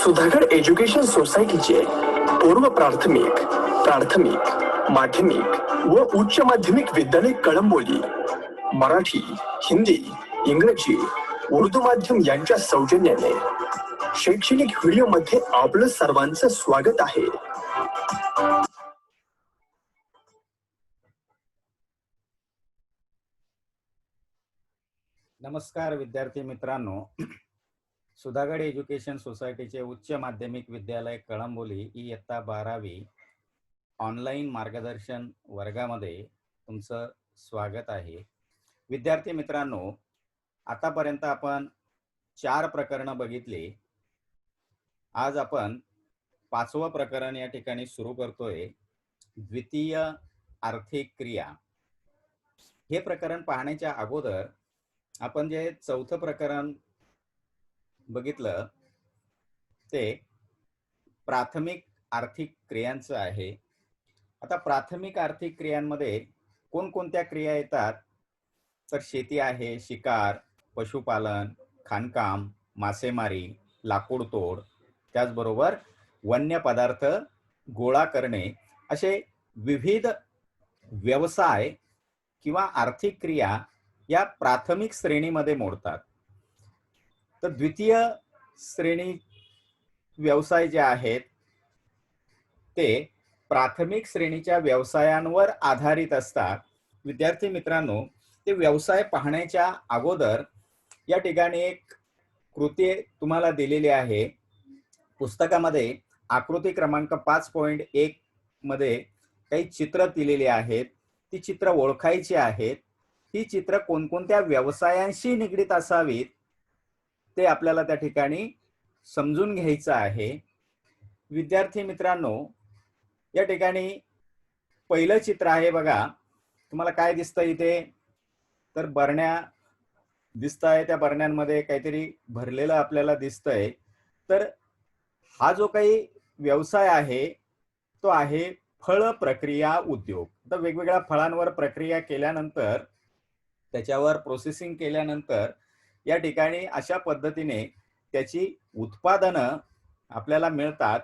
Sudhagad education सोसायटीचे पूर्व प्राथमिक, माध्यमिक व उच्च माध्यमिक विद्यालय कळंबोली मराठी, हिंदी, इंग्रजी, उर्दू माध्यम यांच्या सौजन्याने शैक्षणिक व्हिडिओ मध्ये आपलं सर्वांचं स्वागत आहे. नमस्कार विद्यार्थी मित्रांनो, सुधागड एज्युकेशन सोसायटीचे उच्च माध्यमिक विद्यालय कळंबोली इयत्ता 12वी ऑनलाईन मार्गदर्शन वर्गामध्ये तुमचं स्वागत आहे. विद्यार्थी मित्रांनो, आतापर्यंत आपण 4 प्रकरणं बघितली. आज आपण 5वं प्रकरण या ठिकाणी सुरू करतोय, द्वितीय आर्थिक क्रिया. हे प्रकरण पाहण्याच्या अगोदर आपण जे 4थं प्रकरण बघितलं ते प्राथमिक आर्थिक क्रियांचं आहे. आता प्राथमिक आर्थिक क्रियांमध्ये कोणकोणत्या क्रिया येतात तर शेती आहे, शिकार, पशुपालन, खाणकाम, मासेमारी, लाकूडतोड, त्याचबरोबर वन्य पदार्थ गोळा करणे, असे विविध व्यवसाय किंवा आर्थिक क्रिया या प्राथमिक श्रेणीमध्ये मोडतात. तर द्वितीय श्रेणी व्यवसाय जे आहेत ते प्राथमिक श्रेणीच्या व्यवसायांवर आधारित असतात. विद्यार्थी मित्रांनो, ते व्यवसाय पाहण्याच्या अगोदर या ठिकाणी एक कृती तुम्हाला दिलेली आहे. पुस्तकामध्ये आकृती क्रमांक 5.1 मध्ये काही चित्र दिलेली आहेत. ती चित्र ओळखायची आहेत. ही चित्र कोणकोणत्या व्यवसायांशी निगडीत असावीत ते आपल्याला त्या ठिकाणी समजून घ्यायचं आहे. विद्यार्थी मित्रांनो, या ठिकाणी पहिलं चित्र आहे बघा. तुम्हाला काय दिसतं इथे तर बरण्या दिसत आहे. त्या बरण्यांमध्ये काहीतरी भरलेलं आपल्याला दिसतंय. तर हा जो काही व्यवसाय आहे तो आहे फळ प्रक्रिया उद्योग. तर वेगवेगळ्या फळांवर प्रक्रिया केल्यानंतर त्याच्यावर प्रोसेसिंग केल्यानंतर या ठिकाणी अशा पद्धतीने त्याची उत्पादनं आपल्याला मिळतात.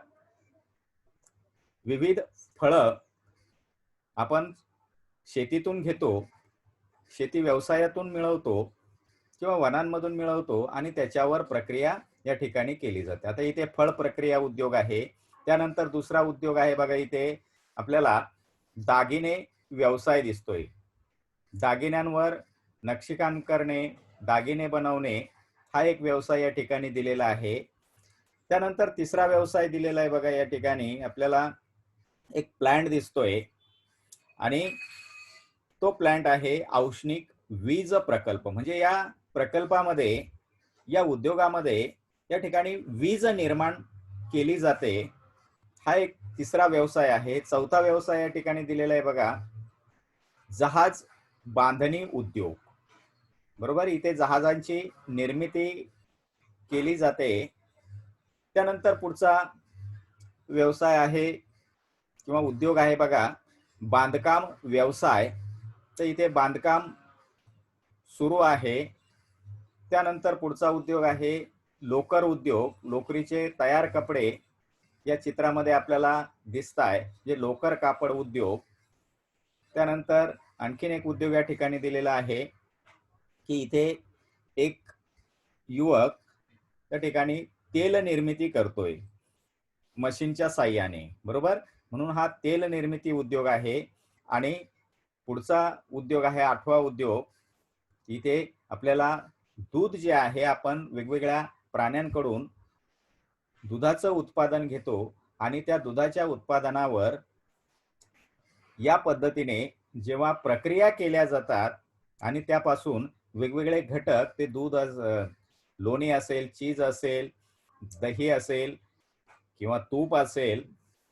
विविध फळं आपण शेतीतून घेतो, शेती व्यवसायातून मिळवतो किंवा वनांमधून मिळवतो आणि त्याच्यावर प्रक्रिया या ठिकाणी केली जाते. आता इथे फळ प्रक्रिया उद्योग आहे. त्यानंतर दुसरा उद्योग आहे बघा, इथे आपल्याला दागिने व्यवसाय दिसतोय. दागिन्यांवर नक्षीकाम करणे, दागिने बनवणे हा एक व्यवसाय या ठिकाणी दिलेला आहे. त्यानंतर तिसरा व्यवसाय दिलेला आहे बघा. या ठिकाणी आपल्याला एक प्लांट दिसतोय आणि तो प्लांट आहे औष्णिक वीज प्रकल्प. म्हणजे या प्रकल्पामध्ये, या उद्योगामध्ये या ठिकाणी वीज निर्माण केली जाते. हा एक तिसरा व्यवसाय आहे. चौथा व्यवसाय या ठिकाणी दिलेला आहे बघा, जहाज बांधणी उद्योग. बरोबर, इथे जहाजांची निर्मिती केली जाते. त्यानंतर पुढचा व्यवसाय आहे किंवा उद्योग आहे बघा, बांधकाम व्यवसाय. तर इथे बांधकाम सुरू आहे. त्यानंतर पुढचा उद्योग आहे लोकर उद्योग. लोकरीचे तयार कपडे या चित्रामध्ये आपल्याला दिसत आहे, जे लोकर कापड उद्योग. त्यानंतर आणखीन एक उद्योग या ठिकाणी दिलेला आहे की इथे एक युवक त्या ठिकाणी तेल निर्मिती करतोय मशीनच्या साहाय्याने. बरोबर, म्हणून हा तेल निर्मिती उद्योग आहे. आणि पुढचा उद्योग आहे 8वा उद्योग. इथे आपल्याला दूध जे आहे, आपण वेगवेगळ्या प्राण्यांकडून दुधाचं उत्पादन घेतो आणि त्या दुधाच्या उत्पादनावर या पद्धतीने जेव्हा प्रक्रिया केल्या जातात आणि त्यापासून वेगवेगळे घटक, ते दूध, लोणी असेल, चीज असेल, दही असेल किंवा तूप असेल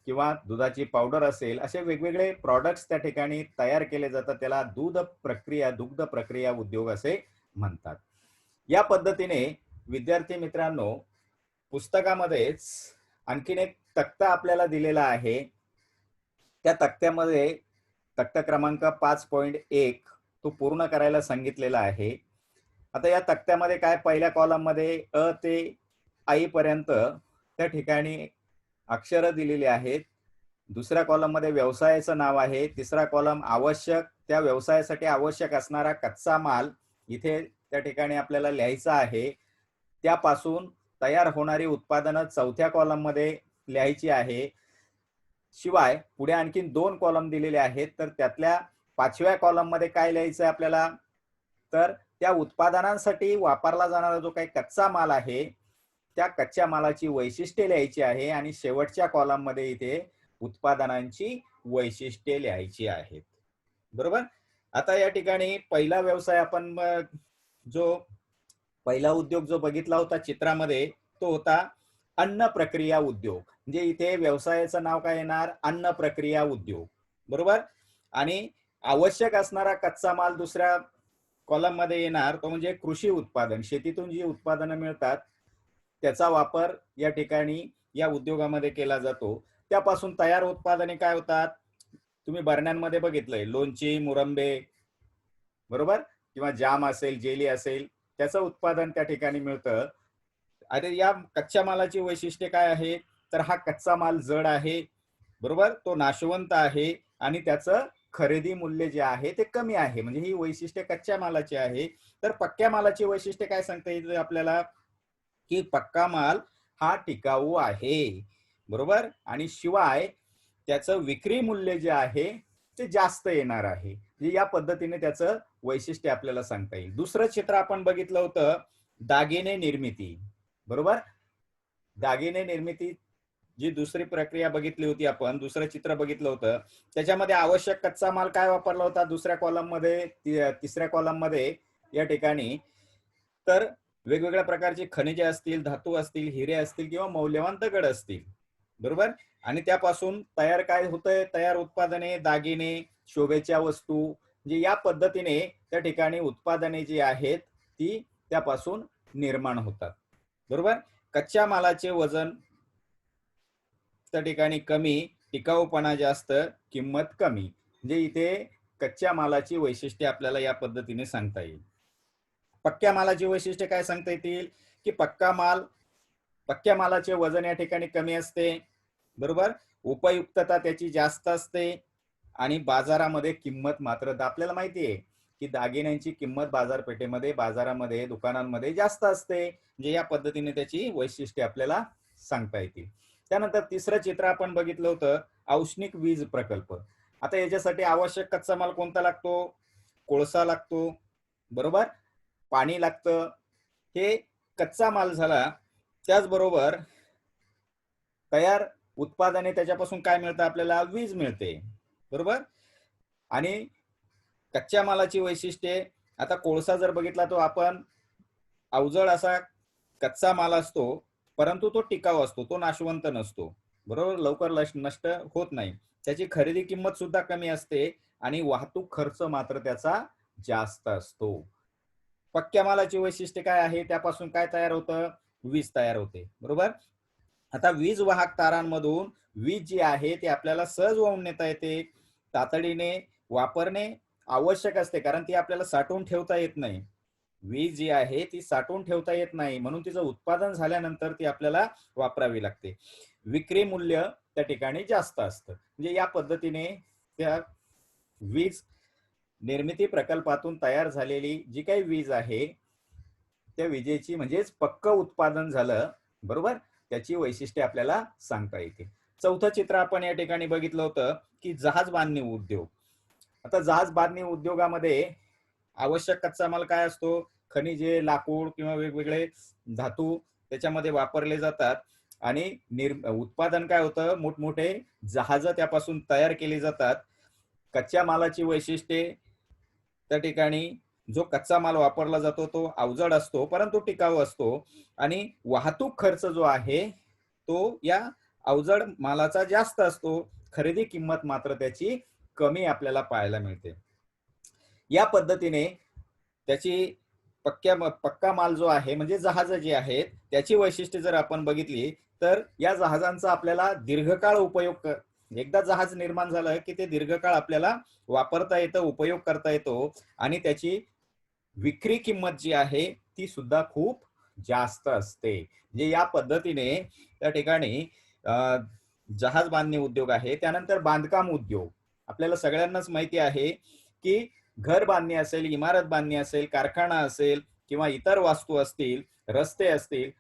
किंवा दुधाची पावडर असेल, असे वेगवेगळे प्रॉडक्ट्स त्या ठिकाणी तयार केले जातात. त्याला दुग्ध प्रक्रिया उद्योग असे म्हणतात. या पद्धतीने विद्यार्थी मित्रांनो, पुस्तकामध्येच आणखीन एक तक्ता आपल्याला दिलेला आहे. त्या तक्त्यामध्ये तक्ता क्रमांक 5.1 तो पूर्ण करायला सांगितलेला आहे. आता या तक्त्यामध्ये काय, पहिल्या कॉलम मध्ये अ ते आई पर्यंत त्या ठिकाणी अक्षरं दिलेली आहेत. दुसऱ्या कॉलम मध्ये व्यवसायाचं नाव आहे. तिसरा कॉलम आवश्यक, त्या व्यवसायासाठी आवश्यक असणारा कच्चा माल इथे त्या ठिकाणी आपल्याला लिहायचा आहे. त्यापासून तयार होणारी उत्पादनं चौथ्या कॉलम मध्ये लिहायची आहे. शिवाय पुढे आणखीन 2 कॉलम दिलेले आहेत, तर त्यातल्या 5व्या कॉलम मध्ये काय लिहायचं आहे आपल्याला, तर त्या उत्पादनांसाठी वापरला जाणारा जो काही कच्चा माल आहे त्या कच्च्या मालाची वैशिष्ट्ये लिहायची आहे आणि शेवटच्या कॉलम मध्ये इथे उत्पादनांची वैशिष्ट्ये लिहायची आहेत. बरोबर. आता या ठिकाणी पहिला व्यवसाय आपण जो पहिला उद्योग जो बघितला होता चित्रामध्ये तो होता अन्न प्रक्रिया उद्योग. म्हणजे इथे व्यवसायाचं नाव काय येणार, अन्न प्रक्रिया उद्योग. बरोबर. आणि आवश्यक असणारा कच्चा माल दुसऱ्या कॉलम मध्ये येणार तो म्हणजे कृषी उत्पादन. शेतीतून जी उत्पादनं मिळतात त्याचा वापर या ठिकाणी या उद्योगामध्ये केला जातो. त्यापासून तयार उत्पादने काय होतात, तुम्ही बरण्यांमध्ये बघितलंय, लोणची, मुरंबे, बरोबर, किंवा जाम असेल, जेली असेल, त्याचं उत्पादन त्या ठिकाणी मिळतं. अरे या कच्च्या मालाची वैशिष्ट्ये काय आहे, तर हा कच्चा माल जड आहे, बरोबर, तो नाशवंत आहे आणि त्याचं खरेदी मूल्य जे आहे ते कमी आहे. म्हणजे ही वैशिष्ट्ये कच्च्या मालाची आहे. तर पक्क्या मालाची वैशिष्ट्ये काय सांगता येईल आपल्याला, की पक्का माल हा टिकाऊ आहे. बरोबर. आणि शिवाय त्याचं विक्री मूल्य जे आहे ते जास्त येणार आहे. म्हणजे या पद्धतीने त्याचं वैशिष्ट्य आपल्याला सांगता येईल. दुसरं चित्र आपण बघितलं होतं दागिने निर्मिती. बरोबर. दागिने निर्मिती जी दुसरी प्रक्रिया बघितली होती आपण, दुसरं चित्र बघितलं होतं, त्याच्यामध्ये आवश्यक कच्चा माल काय वापरला होता दुसऱ्या कॉलम मध्ये, तिसऱ्या कॉलम मध्ये या ठिकाणी, तर वेगवेगळ्या प्रकारची खनिजे असतील, धातू असतील, हिरे असतील किंवा मौल्यवान दगड असतील. बरोबर. आणि त्यापासून तयार काय होतंय, तयार उत्पादने, दागिने, शोभेच्या वस्तू, म्हणजे या पद्धतीने त्या ठिकाणी उत्पादने जी आहेत ती त्यापासून निर्माण होतात. बरोबर. कच्च्या मालाचे वजन त्या ठिकाणी कमी, टिकाऊपणा जास्त, किंमत कमी. म्हणजे इथे कच्च्या मालाची वैशिष्ट्ये आपल्याला या पद्धतीने सांगता येईल. पक्क्या मालाची वैशिष्ट्ये काय सांगता येतील, की पक्क्या मालाचे वजन या ठिकाणी कमी असते. बरोबर. उपयुक्तता त्याची जास्त असते आणि बाजारामध्ये किंमत मात्र आपल्याला माहिती आहे की दागिन्यांची किंमत बाजारपेठेमध्ये, बाजारामध्ये, दुकानांमध्ये जास्त असते. म्हणजे या पद्धतीने त्याची वैशिष्ट्ये आपल्याला सांगता येतील. त्यानंतर तिसरं चित्र आपण बघितलं होतं औष्णिक वीज प्रकल्प. आता याच्यासाठी आवश्यक कच्चा माल कोणता लागतो, कोळसा लागतो. बरोबर. पाणी लागतं. हे कच्चा माल झाला. त्याचबरोबर तयार उत्पादने त्याच्यापासून काय मिळतं आपल्याला, वीज मिळते. बरोबर. आणि कच्च्या मालाची वैशिष्ट्ये, आता कोळसा जर बघितला तो आपण अवजड असा कच्चा माल असतो, परंतु तो टिकाऊ असतो, तो नाशवंत नसतो. बरोबर. लवकर नष्ट होत नाही. त्याची खरेदी किंमत सुद्धा कमी असते आणि वाहतूक खर्च मात्र त्याचा जास्त असतो. पक्क्या मालाची वैशिष्ट्ये काय आहे, त्यापासून काय तयार होतं, वीज तयार होते. बरोबर. आता वीज वाहक तारांमधून वीज जी आहे ती आपल्याला सहज वाहून नेता येते. तातडीने वापरणे आवश्यक असते कारण ती आपल्याला साठवून ठेवता येत नाही. वीज जी आहे ती साठवून ठेवता येत नाही, म्हणून तिचं उत्पादन झाल्यानंतर ती आपल्याला वापरावी लागते. विक्री मूल्य त्या ठिकाणी जास्त असतं. म्हणजे या पद्धतीने त्या वीज निर्मिती प्रकल्पातून तयार झालेली जी काही वीज आहे त्या विजेची म्हणजेच पक्क उत्पादन झालं. बरोबर. त्याची वैशिष्ट्ये आपल्याला सांगता येते. चौथं चित्र आपण या ठिकाणी बघितलं होतं की जहाज बांधणी उद्योग. आता जहाज बांधणी उद्योगामध्ये आवश्यक कच्चा माल काय असतो, खनिजे, लाकूड किंवा वेगवेगळे धातू त्याच्यामध्ये वापरले जातात आणि उत्पादन काय होतं, मोठमोठे जहाज त्यापासून तयार केली जातात. कच्च्या मालाची वैशिष्ट्ये त्या ठिकाणी जो कच्चा माल वापरला जातो तो अवजड असतो परंतु टिकाऊ असतो आणि वाहतूक खर्च जो आहे तो या अवजड मालाचा जास्त असतो. खरेदी किंमत मात्र त्याची कमी आपल्याला पाहायला मिळते. या पद्धतीने त्याची पक्का माल जो आहे म्हणजे जहाज जे आहेत त्याची वैशिष्ट्ये जर आपण बघितली तर या जहाजांचा आपल्याला दीर्घकाळ उपयोग, एकदा जहाज निर्माण झालं की ते दीर्घकाळ आपल्याला वापरता येतं, उपयोग करता येतो आणि त्याची विक्री किंमत जी आहे ती सुद्धा खूप जास्त असते. म्हणजे या पद्धतीने त्या ठिकाणी जहाज बांधणी उद्योग आहे. त्यानंतर बांधकाम उद्योग. आपल्याला सगळ्यांनाच माहिती आहे की घर बांधणी असेल, इमारत बांधणी असेल, कारखाना असेल किंवा इतर वास्तू असतील, रस्ते असतील,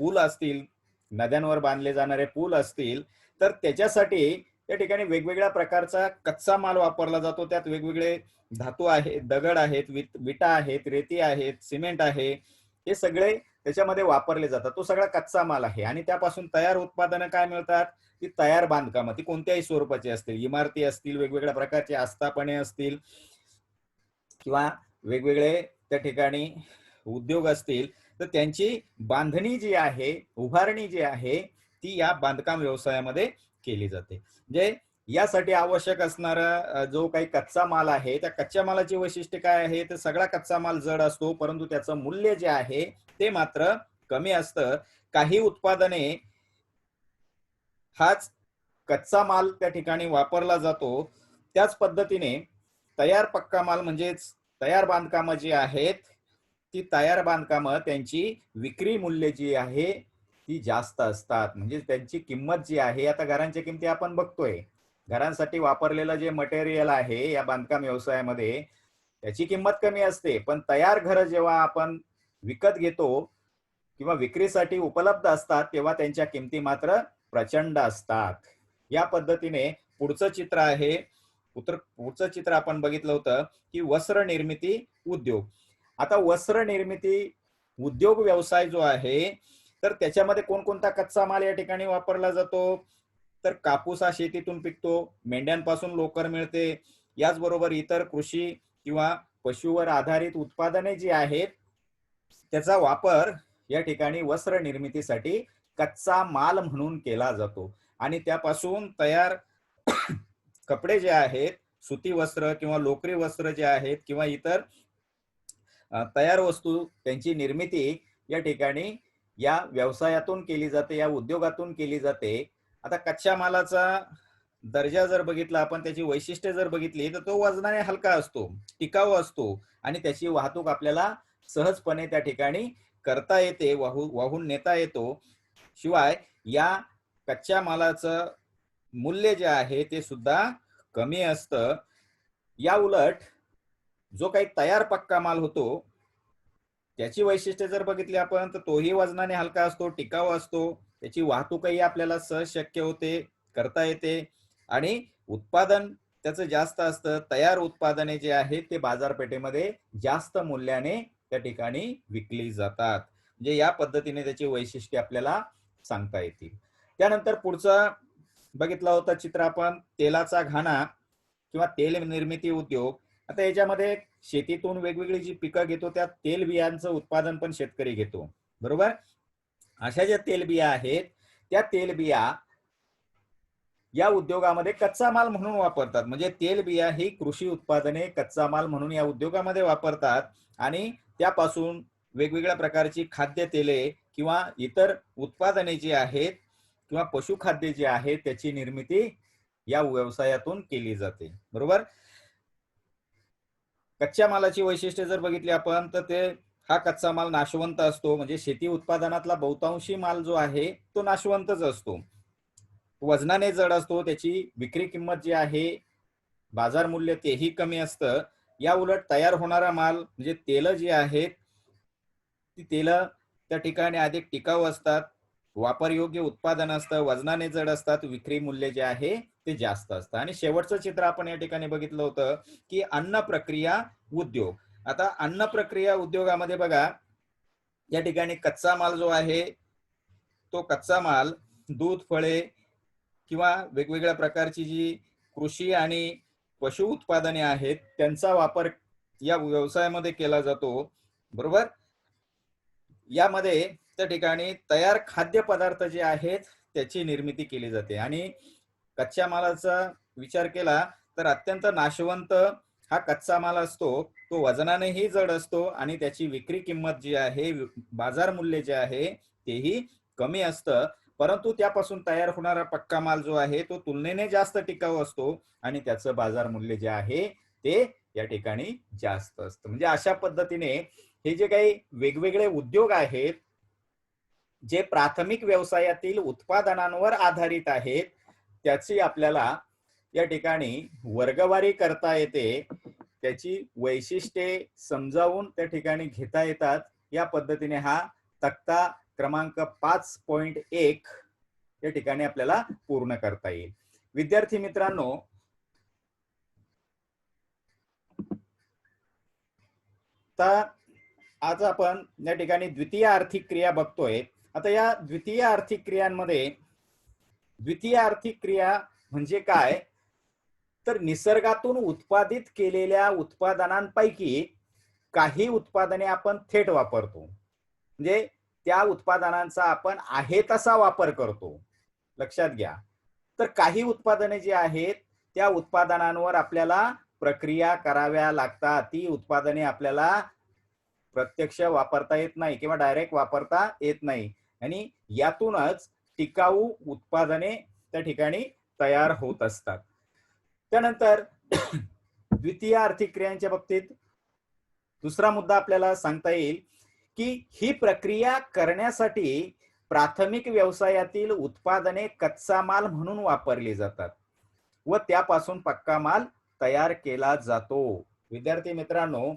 पूल असतील, नद्यांवर बांधले जाणारे पूल असतील, तर त्याच्यासाठी त्या ठिकाणी वेगवेगळ्या प्रकारचा कच्चा माल वापरला जातो. त्यात वेगवेगळे धातू आहेत, दगड आहेत, विटा आहेत, रेती आहेत, सिमेंट आहे, हे सगळे त्याच्यामध्ये वापरले जातात. तो सगळा कच्चा माल आहे आणि त्यापासून तयार उत्पादनं काय मिळतात? ती तयार बांधकामं, ती कोणत्याही स्वरूपाची असतील, इमारती असतील, वेगवेगळ्या प्रकारचे आस्थापने असतील किंवा वेगवेगळे त्या ठिकाणी उद्योग असतील, तर त्यांची बांधणी जी आहे, उभारणी जी आहे, ती या बांधकाम व्यवसायामध्ये केली जाते. म्हणजे यासाठी आवश्यक असणारा जो काही कच्चा माल आहे, त्या कच्च्या मालाची वैशिष्ट्य काय आहे? तर सगळा कच्चा माल जड असतो, परंतु त्याचं मूल्य जे आहे ते मात्र कमी असतं. काही उत्पादने हाच कच्चा माल त्या ठिकाणी वापरला जातो. त्याच पद्धतीने तयार पक्का माल म्हणजेच तयार बांधकामं जी आहेत, ती तयार बांधकामं त्यांची विक्री मूल्य जी आहे ती जास्त असतात. म्हणजे त्यांची किंमत जी आहे, आता घरांच्या किमती आपण बघतोय. घरांसाठी वापरलेलं जे मटेरियल आहे या बांधकाम व्यवसायामध्ये त्याची किंमत कमी असते. पण तयार घरं जेव्हा आपण विकत घेतो किंवा विक्रीसाठी उपलब्ध असतात, तेव्हा त्यांच्या किमती मात्र प्रचंड असतात. या पद्धतीने पुढचं चित्र आहे. पुढचं चित्र आपण बघितलं होतं की वस्त्र निर्मिती उद्योग. आता वस्त्र निर्मिती उद्योग व्यवसाय जो आहे, तर त्याच्यामध्ये कोणकोणता कच्चा माल या ठिकाणी वापरला जातो? तर कापूस हा शेतीतून पिकतो, मेंढ्यांपासून लोकर मिळते, याचबरोबर इतर कृषी किंवा पशुवर आधारित उत्पादने जी आहेत त्याचा वापर या ठिकाणी वस्त्र निर्मितीसाठी कच्चा माल म्हणून केला जातो आणि त्यापासून तयार कपडे जे आहेत, सुती वस्त्र किंवा लोकरी वस्त्र जे आहेत किंवा इतर तयार वस्तू त्यांची निर्मिती या ठिकाणी या व्यवसायातून केली जाते, या उद्योगातून केली जाते. आता कच्च्या मालाचा दर्जा जर बघितला आपण, त्याची वैशिष्ट्ये जर बघितली, तर तो वजनाने हलका असतो, टिकाऊ असतो आणि त्याची वाहतूक आपल्याला सहजपणे त्या ठिकाणी करता येते, वाहून नेता येतो. शिवाय या कच्च्या मालाचं मूल्य जे आहे ते सुद्धा कमी असतं. या उलट जो काही तयार पक्का माल होतो त्याची वैशिष्ट्ये जर बघितली आपण, तर तोही वजनाने हलका असतो, टिकाऊ असतो, त्याची वाहतूकही आपल्याला सहज शक्य होते, करता येते आणि उत्पादन त्याचं जास्त असतं. तयार उत्पादने जे आहेत ते बाजारपेठेमध्ये जास्त मूल्याने त्या ठिकाणी विकली जातात. म्हणजे या पद्धतीने त्याची वैशिष्ट्ये आपल्याला सांगता येतील. त्यानंतर पुढचं बघितलं होतं चित्र आपण तेलाचा घाणा किंवा तेल निर्मिती उद्योग. आता याच्यामध्ये शेतीतून वेगवेगळी जी पिकं घेतो त्या तेल बियांचं उत्पादन पण शेतकरी घेतो, बरोबर. अशा ज्या तेलबिया आहेत त्या तेलबिया या उद्योगामध्ये कच्चा माल म्हणून वापरतात. म्हणजे तेलबिया ही कृषी उत्पादने कच्चा माल म्हणून या उद्योगामध्ये वापरतात आणि त्यापासून वेगवेगळ्या प्रकारची खाद्य तेले किंवा इतर उत्पादने जी आहेत किंवा पशुखाद्य जे आहे त्याची निर्मिती या व्यवसायातून केली जाते, बरोबर. कच्च्या मालाची वैशिष्ट्ये जर बघितली आपण, तर ते हा कच्चा माल नाशवंत असतो. म्हणजे शेती उत्पादनातला बहुतांशी माल जो आहे तो नाशवंतच असतो, वजनाने जड असतो, त्याची विक्री किंमत जी आहे बाजार मूल्य तेही कमी असतं. या उलट तयार होणारा माल म्हणजे तेल जी आहेत ती तेल त्या ठिकाणी अधिक टिकाऊ असतात, वापरयोग्य उत्पादन असतं, वजनाने जड असतात, विक्री मूल्य जे आहे ते जास्त असतं. आणि शेवटचं चित्र आपण या ठिकाणी बघितलं होतं की अन्न प्रक्रिया उद्योग. आता अन्न प्रक्रिया उद्योगामध्ये बघा, या ठिकाणी कच्चा माल जो आहे तो कच्चा माल दूध, फळे किंवा वेगवेगळ्या प्रकारची जी कृषी आणि पशु उत्पादने आहेत त्यांचा वापर या व्यवसायामध्ये केला जातो, बरोबर. यामध्ये त्या ठिकाणी तयार खाद्य पदार्थ जे आहेत त्याची निर्मिती केली जाते आणि कच्च्या मालाचा विचार केला तर अत्यंत नाशवंत हा कच्चा माल असतो, तो वजनानेही जड असतो आणि त्याची विक्री किंमत जी आहे, बाजार मूल्य जे आहे तेही कमी असतं. परंतु त्यापासून तयार होणारा पक्का माल जो आहे तो तुलनेने जास्त टिकाऊ असतो आणि त्याचं बाजार मूल्य जे आहे ते या ठिकाणी जास्त असतं. म्हणजे अशा पद्धतीने हे जे काही वेगवेगळे उद्योग आहेत जे प्राथमिक व्यवसायातील उत्पादनांवर आधारित आहेत त्याची आपल्याला या ठिकाणी वर्गवारी करता येते, त्याची वैशिष्ट्ये समजावून त्या ठिकाणी घेता येतात. या पद्धतीने हा तक्ता क्रमांक 5.1 या ठिकाणी आपल्याला पूर्ण करता येईल. विद्यार्थी मित्रांनो, आज आपण या ठिकाणी द्वितीय आर्थिक क्रिया बघतोय. आता या द्वितीय आर्थिक क्रियांमध्ये द्वितीय आर्थिक क्रिया म्हणजे काय, तर निसर्गातून उत्पादित केलेल्या उत्पादनांपैकी काही उत्पादने आपण थेट वापरतो, म्हणजे त्या उत्पादनांचा आपण आहे तसा वापर करतो. लक्षात घ्या. तर काही उत्पादने जी आहेत त्या उत्पादनांवर आपल्याला प्रक्रिया कराव्या लागतात. ती उत्पादने आपल्याला प्रत्यक्ष वापरता येत नाही किंवा डायरेक्ट वापरता येत नाही आणि यातूनच टिकाऊ उत्पादने त्या ठिकाणी तयार होत असतात. त्यानंतर द्वितीय आर्थिक क्रियांच्या बाबतीत दुसरा मुद्दा आपल्याला सांगता येईल की ही प्रक्रिया करण्यासाठी प्राथमिक व्यवसायातील उत्पादने कच्चा माल म्हणून वापरली जातात व त्यापासून पक्का माल तयार केला जातो. विद्यार्थी मित्रांनो,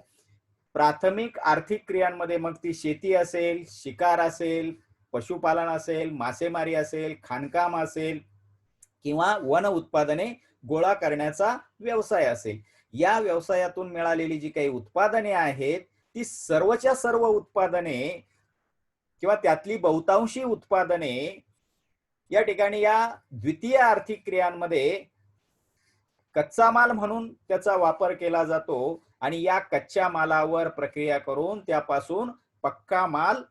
प्राथमिक आर्थिक क्रियांमध्ये मग ती शेती असेल, शिकार असेल, पशुपालन असेल, मासेमारी असेल, खाणकाम असेल किंवा वन उत्पादने गोळा करण्याचा व्यवसाय असेल, या व्यवसायातून मिळालेली जी काही उत्पादने आहेत ती सर्वच्या सर्व उत्पादने किंवा त्यातली बहुतांशी उत्पादने या ठिकाणी या द्वितीय आर्थिक क्रियांमध्ये कच्चा माल म्हणून त्याचा वापर केला जातो आणि या कच्च्या मालावर प्रक्रिया करून त्यापासून पक्का माल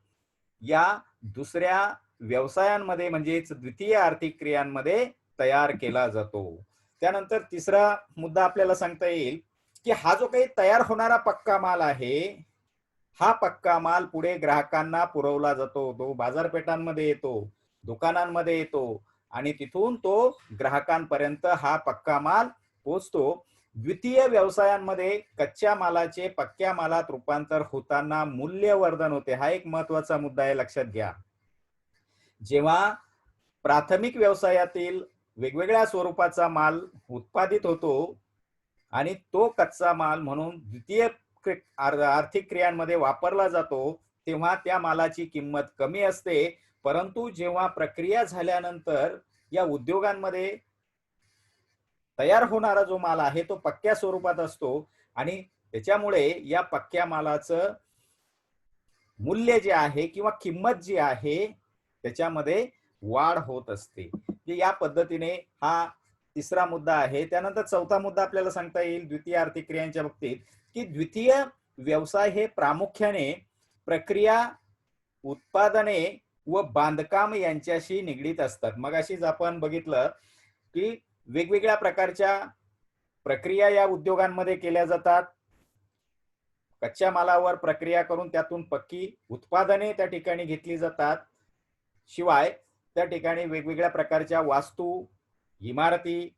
या दुसऱ्या व्यवसायांमध्ये म्हणजेच द्वितीय आर्थिक क्रियांमध्ये तयार केला जातो. त्यानंतर तिसरा मुद्दा आपल्याला सांगता येईल की हा जो काही तयार होणारा पक्का माल आहे, हा पक्का माल पुढे ग्राहकांना पुरवला जातो. तो बाजारपेठांमध्ये येतो, दुकानांमध्ये येतो आणि तिथून तो ग्राहकांपर्यंत हा पक्का माल पोहोचतो. द्वितीय व्यवसायांमध्ये कच्च्या मालाचे पक्क्या मालात रूपांतर होताना मूल्यवर्धन होते. हा एक महत्वाचा मुद्दा आहे, लक्षात घ्या. जेव्हा प्राथमिक व्यवसायातील वेगवेगळ्या स्वरूपाचा माल उत्पादित होतो आणि तो कच्चा माल म्हणून द्वितीय आर्थिक क्रियांमध्ये वापरला जातो, तेव्हा त्या मालाची किंमत कमी असते. परंतु जेव्हा प्रक्रिया झाल्यानंतर या उद्योगांमध्ये तयार होणारा जो माल आहे तो पक्क्या स्वरूपात असतो आणि त्याच्यामुळे या पक्क्या मालाचं मूल्य जे आहे किंवा किंमत जी आहे त्याच्यामध्ये वाढ होत असते. या पद्धतीने हा तिसरा मुद्दा आहे. त्यानंतर चौथा मुद्दा आपल्याला सांगता येईल द्वितीय आर्थिक क्रियांच्या बाबतीत की द्वितीय व्यवसाय हे प्रामुख्याने प्रक्रिया, उत्पादने व बांधकाम यांच्याशी निगडीत असतात. मगाशीच आपण बघितलं की वेगवेगळ्या प्रकारच्या प्रक्रिया या उद्योगांमध्ये केल्या जातात. कच्च्या मालावर प्रक्रिया करून त्यातून पक्की उत्पादने त्या ठिकाणी घेतली जातात. शिवाय त्या ठिकाणी वेगवेगळ्या प्रकारच्या वास्तू, इमारती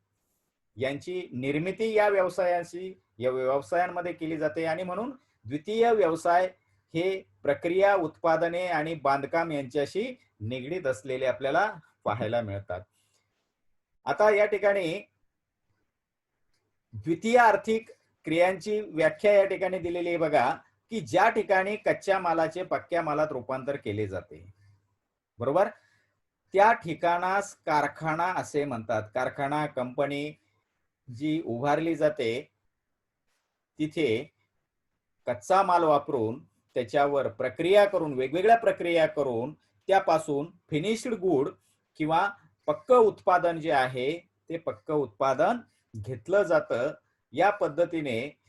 यांची निर्मिती या व्यवसायांमध्ये केली जाते आणि म्हणून द्वितीय व्यवसाय हे प्रक्रिया, उत्पादने आणि बांधकाम यांच्याशी निगडीत असलेले आपल्याला पाहायला मिळतात. आता या ठिकाणी द्वितीय आर्थिक क्रियांची व्याख्या या ठिकाणी दिलेली आहे बघा, की ज्या ठिकाणी कच्च्या मालाचे पक्क्या मालात रूपांतर केले जाते, बरोबर, त्या ठिकाणास कारखाना असे म्हणतात. कारखाना, कंपनी जी उभारली जाते तिथे कच्चा माल वापरून त्याच्यावर प्रक्रिया करून वेगवेगळ्या प्रक्रिया करून त्यापासून फिनिश्ड गुड किंवा पक्क उत्पादन जे आहे ते पक्क उत्पादन घेतलं जातं. या पद्धतीने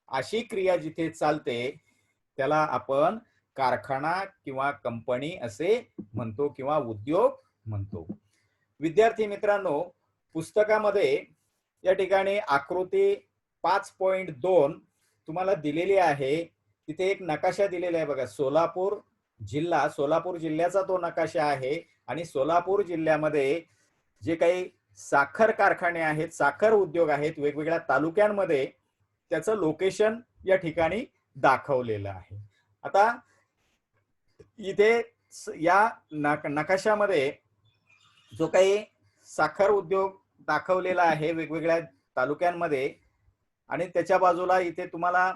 अशी क्रिया जिथे चालते त्याला आपण कारखाना किंवा कंपनी असे म्हणतो किंवा उद्योग म्हणतो. विद्यार्थी मित्रांनो, पुस्तकामध्ये या ठिकाणी आकृती 5.2 तुम्हाला दिलेली आहे. तिथे एक नकाशा दिलेला आहे बघा. सोलापूर जिल्ह्याचा तो नकाशा आहे आणि सोलापूर जिल्ह्यामध्ये जे काही साखर कारखाने आहेत, साखर उद्योग आहेत वेगवेगळ्या तालुक्यांमध्ये, त्याचं लोकेशन या ठिकाणी दाखवलेलं आहे. आता इथे या नकाशामध्ये जो काही साखर उद्योग दाखवलेला आहे वेगवेगळ्या तालुक्यांमध्ये, आणि त्याच्या बाजूला इथे तुम्हाला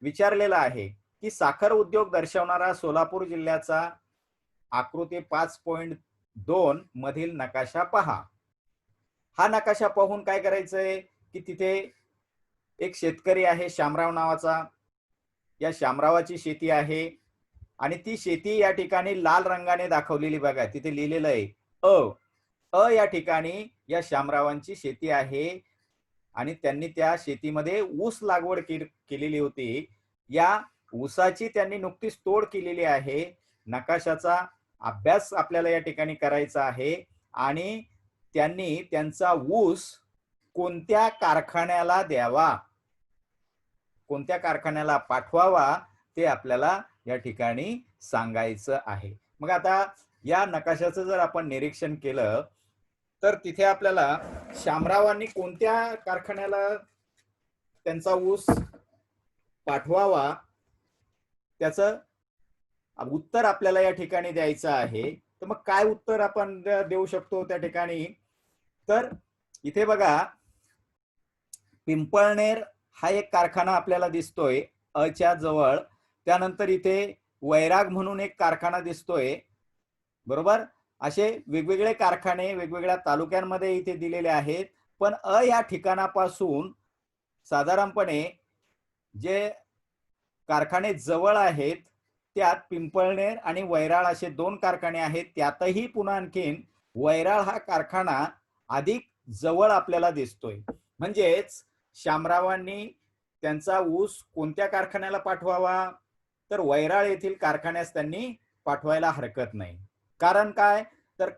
विचारलेलं आहे की साखर उद्योग दर्शवणारा सोलापूर जिल्ह्याचा आकृती 5.2 मधील नकाशा पहा. हा नकाशा पाहून काय करायचंय की तिथे एक शेतकरी आहे शामराव नावाचा, या शामरावाची शेती आहे आणि ती शेती या ठिकाणी लाल रंगाने दाखवलेली बघा, तिथे लिहिलेलं आहे अ या ठिकाणी या शामरावांची शेती आहे आणि त्यांनी त्या शेतीमध्ये ऊस लागवड केलेली होती. या ऊसाची त्यांनी नुकतीच तोड केलेली आहे. नकाशाचा अभ्यास आपल्याला या ठिकाणी करायचा आहे आणि त्यांनी त्यांचा ऊस कोणत्या कारखान्याला द्यावा, कोणत्या कारखान्याला पाठवावा ते आपल्याला या ठिकाणी सांगायचं आहे. मग आता या नकाशाचं जर आपण निरीक्षण केलं तर तिथे आपल्याला शामरावांनी कोणत्या कारखान्याला त्यांचा ऊस पाठवावा त्याचं उत्तर आपल्याला या ठिकाणी द्यायचं आहे. तर मग काय उत्तर आपण देऊ शकतो त्या ठिकाणी, तर इथे बघा पिंपळनेर हा एक कारखाना आपल्याला दिसतोय अच्या जवळ. त्यानंतर इथे वैराग म्हणून एक कारखाना दिसतोय, बरोबर. असे वेगवेगळे कारखाने वेगवेगळ्या तालुक्यांमध्ये इथे दिलेले आहेत. पण अ या ठिकाणापासून साधारणपणे जे कारखाने जवळ आहेत त्यात पिंपळनेर आणि वैराळ असे 2 कारखाने आहेत. त्यातही पुन्हा आणखीन वैराळ हा कारखाना अधिक जवळ आपल्याला दिसतोय. म्हणजेच शामरावांनी त्यांचा ऊस कोणत्या कारखान्याला पाठवावा, तर वैराळ येथील कारखान्यास त्यांनी पाठवायला हरकत नाही. कारण काय, तर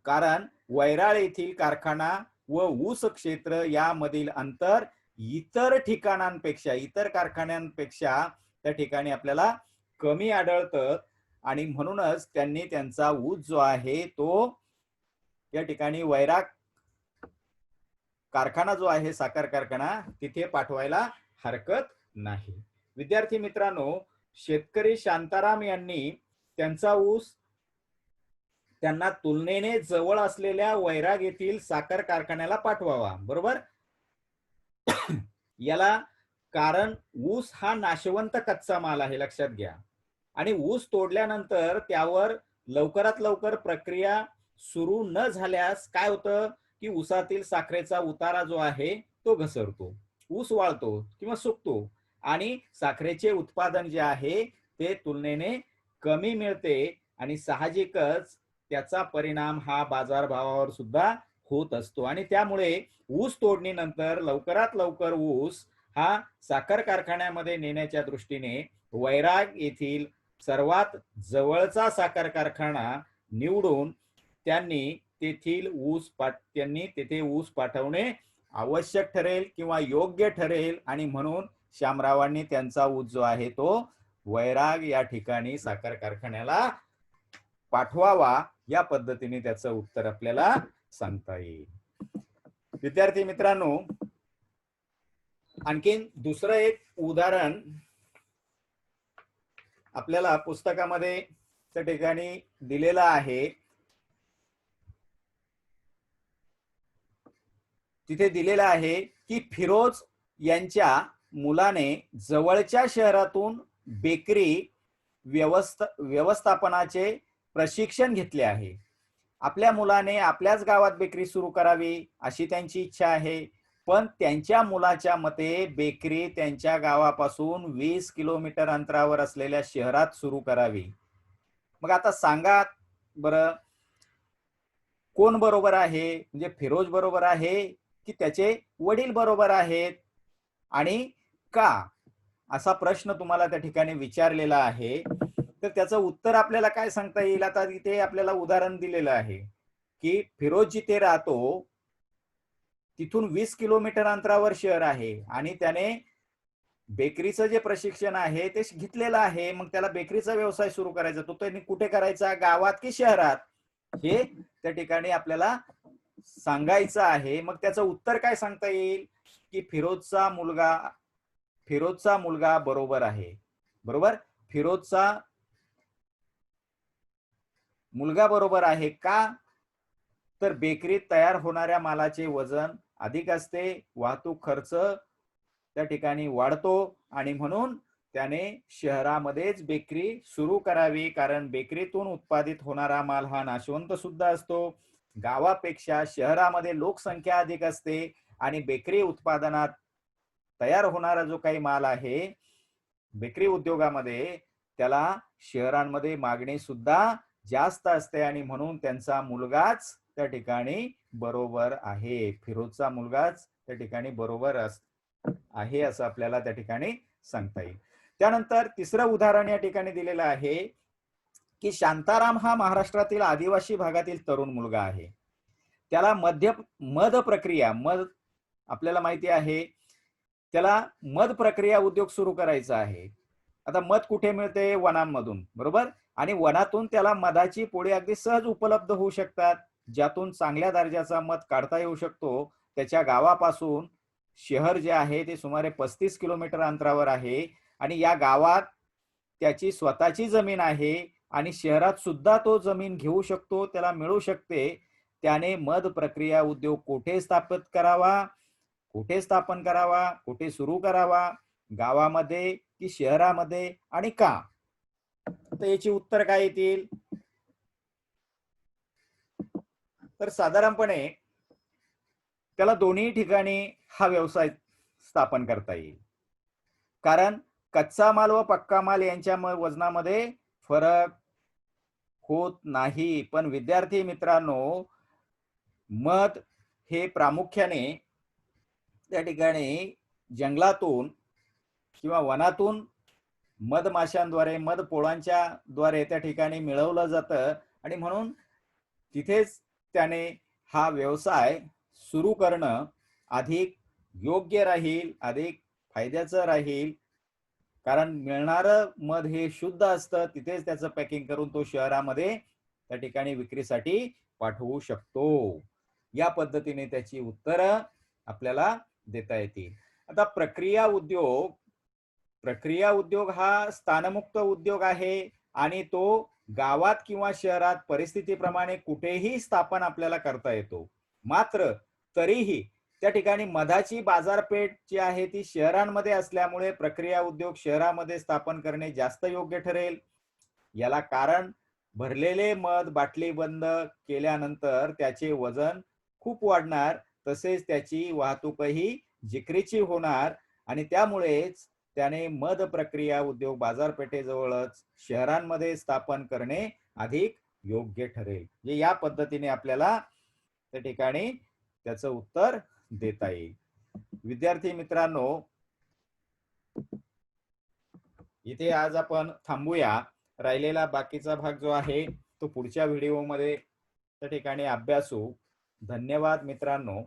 कारण वैराळ येथील कारखाना व ऊस क्षेत्र यामधील अंतर इतर ठिकाणांपेक्षा, इतर कारखान्यांपेक्षा त्या ठिकाणी आपल्याला कमी आढळतं आणि म्हणूनच त्यांनी त्यांचा ऊस जो आहे तो या ठिकाणी वैराग कारखाना जो आहे साखर कारखाना तिथे पाठवायला हरकत नाही. विद्यार्थी मित्रांनो, शेतकरी शांताराम यांनी त्यांचा ऊस त्यांना तुलनेने जवळ असलेल्या वैराग येथील साखर कारखान्याला पाठवावा, बरोबर. याला कारण ऊस हा नाशवंत कच्चा माल आहे, लक्षात घ्या. आणि ऊस तोडल्यानंतर त्यावर लवकरात लवकर प्रक्रिया सुरू न झाल्यास काय होतं की ऊसातील साखरेचा उतारा जो आहे तो घसरतो, ऊस वाळतो किंवा सुकतो आणि साखरेचे उत्पादन जे आहे ते तुलनेने कमी मिळते आणि साहजिकच त्याचा परिणाम हा बाजारभावावर सुद्धा होत असतो. आणि त्यामुळे ऊस तोडणीनंतर लवकरात लवकर ऊस हा साखर कारखान्यामध्ये नेण्याच्या दृष्टीने वैराग येथील सर्वात जवळचा साखर कारखाना निवडून त्यांनी तेथे ऊस पाठवणे आवश्यक ठरेल किंवा योग्य ठरेल आणि म्हणून शामरावांनी त्यांचा ऊस जो आहे तो वैराग या ठिकाणी साखर कारखान्याला पाठवावा. या पद्धतीने त्याचं उत्तर आपल्याला सांगता येईल. विद्यार्थी मित्रांनो, आणखीन दुसरं एक उदाहरण आपल्याला पुस्तकामध्ये त्या ठिकाणी दिलेलं आहे. तिथे दिलेलं आहे की फिरोज यांच्या मुलाने जवळच्या शहरातून बेकरी व्यवस्थापनाचे प्रशिक्षण घेतले आहे. आपल्या मुलाने आपल्याच गावात बेकरी सुरू करावी अशी त्यांची इच्छा आहे. पण त्यांच्या मुलाच्या मते बेकरी त्यांच्या गावापासून 20 किलोमीटर अंतरावर असलेल्या शहरात सुरू करावी. मग आता सांगा बरं, कोण बरोबर आहे? म्हणजे फिरोज बरोबर आहे की त्याचे वडील बरोबर आहेत आणि का, असा प्रश्न तुम्हाला त्या ठिकाणी विचारलेला आहे. तर त्याचं उत्तर आपल्याला काय सांगता येईल. आता इथे आपल्याला उदाहरण दिलेलं आहे की फिरोज जिथे राहतो तिथून 20 किलोमीटर अंतरावर शहर आहे आणि त्याने बेकरीचं जे प्रशिक्षण आहे ते घेतलेलं आहे. मग त्याला बेकरीचा व्यवसाय सुरू करायचा, तो त्यांनी कुठे करायचा, गावात की शहरात, हे त्या ठिकाणी आपल्याला सांगायचं आहे. मग त्याचं उत्तर काय सांगता येईल की फिरोजचा मुलगा बरोबर आहे, बरोबर. फिरोजचा मुलगा बरोबर आहे का? तर बेकरीत तयार होणाऱ्या मालाचे वजन अधिक असते, वाहतूक खर्च त्या ठिकाणी वाढतो आणि म्हणून त्याने शहरामध्येच बेकरी सुरू करावी, कारण बेकरीतून उत्पादित होणारा माल हा नाशवंत सुद्धा असतो. गावापेक्षा शहरामध्ये लोकसंख्या अधिक असते आणि बेकरी उत्पादनात तयार होणारा जो काही माल आहे बेकरी उद्योगामध्ये, त्याला शहरांमध्ये मागणी सुद्धा जास्त असते आणि म्हणून त्यांचा मुलगाच त्या ठिकाणी बरोबर आहे. फिरोजचा मुलगाच त्या ठिकाणी बरोबर आहे असं आपल्याला त्या ठिकाणी सांगता येईल. त्यानंतर तिसरं उदाहरण या ठिकाणी दिलेलं आहे की शांताराम हा महाराष्ट्रातील आदिवासी भागातील तरुण मुलगा आहे. त्याला मध प्रक्रिया, मध आपल्याला माहिती आहे, त्याला मध प्रक्रिया उद्योग सुरू करायचा आहे. आता मध कुठे मिळते? वनांमधून, बरोबर. आणि वनातून त्याला मधाची पोळी अगदी सहज उपलब्ध होऊ शकतात, ज्यातून चांगल्या दर्जाचा मध काढता येऊ शकतो. त्याच्या गावापासून शहर जे आहे ते सुमारे 35 किलोमीटर अंतरावर आहे आणि या गावात त्याची स्वतःची जमीन आहे आणि शहरात सुद्धा तो जमीन घेऊ शकतो, त्याला मिळू शकते. त्याने मध प्रक्रिया उद्योग कुठे स्थापन करावा, कुठे सुरू करावा, गावामध्ये की शहरामध्ये, आणि का? तर याची उत्तर काय येतील? तर साधारणपणे त्याला दोन्ही ठिकाणी हा व्यवसाय स्थापन करता येईल, कारण कच्चा माल व पक्का माल यांच्या वजनामध्ये फरक होत नाही. पण विद्यार्थी मित्रांनो, मध हे प्रामुख्याने त्या ठिकाणी जंगलातून किंवा वनातून मधमाशांद्वारे, मध पोळांच्या द्वारे त्या ठिकाणी मिळवलं जातं आणि म्हणून तिथेच त्याने हा व्यवसाय सुरू करणं अधिक योग्य राहील, अधिक फायद्याचं राहील. कारण मिळणारं मध हे शुद्ध असतं, तिथेच त्याचं पॅकिंग करून तो शहरामध्ये त्या ठिकाणी विक्रीसाठी पाठवू शकतो. या पद्धतीने त्याची उत्तरं आपल्याला देता येतील. आता प्रक्रिया उद्योग हा स्थानमुक्त उद्योग आहे आणि तो गावात किंवा शहरात परिस्थितीप्रमाणे कुठेही स्थापन आपल्याला करता येतो. मात्र तरीही त्या ठिकाणी मधाची बाजारपेठ जी आहे ती शहरांमध्ये असल्यामुळे प्रक्रिया उद्योग शहरामध्ये स्थापन करणे जास्त योग्य ठरेल. याला कारण भरलेले मध बाटली बंद केल्यानंतर त्याचे वजन खूप वाढणार, तसेच त्याची वाहतूकही जिकरीची होणार आणि त्यामुळेच त्याने मध प्रक्रिया उद्योग बाजारपेठेजवळच शहरांमध्ये स्थापन करणे अधिक योग्य ठरेल. या पद्धतीने आपल्याला त्या ठिकाणी त्याचं उत्तर देता येईल. विद्यार्थी मित्रांनो, इथे आज आपण थांबूया. राहिलेला बाकीचा भाग जो आहे तो पुढच्या व्हिडिओमध्ये त्या ठिकाणी अभ्यासू. धन्यवाद मित्रांनो.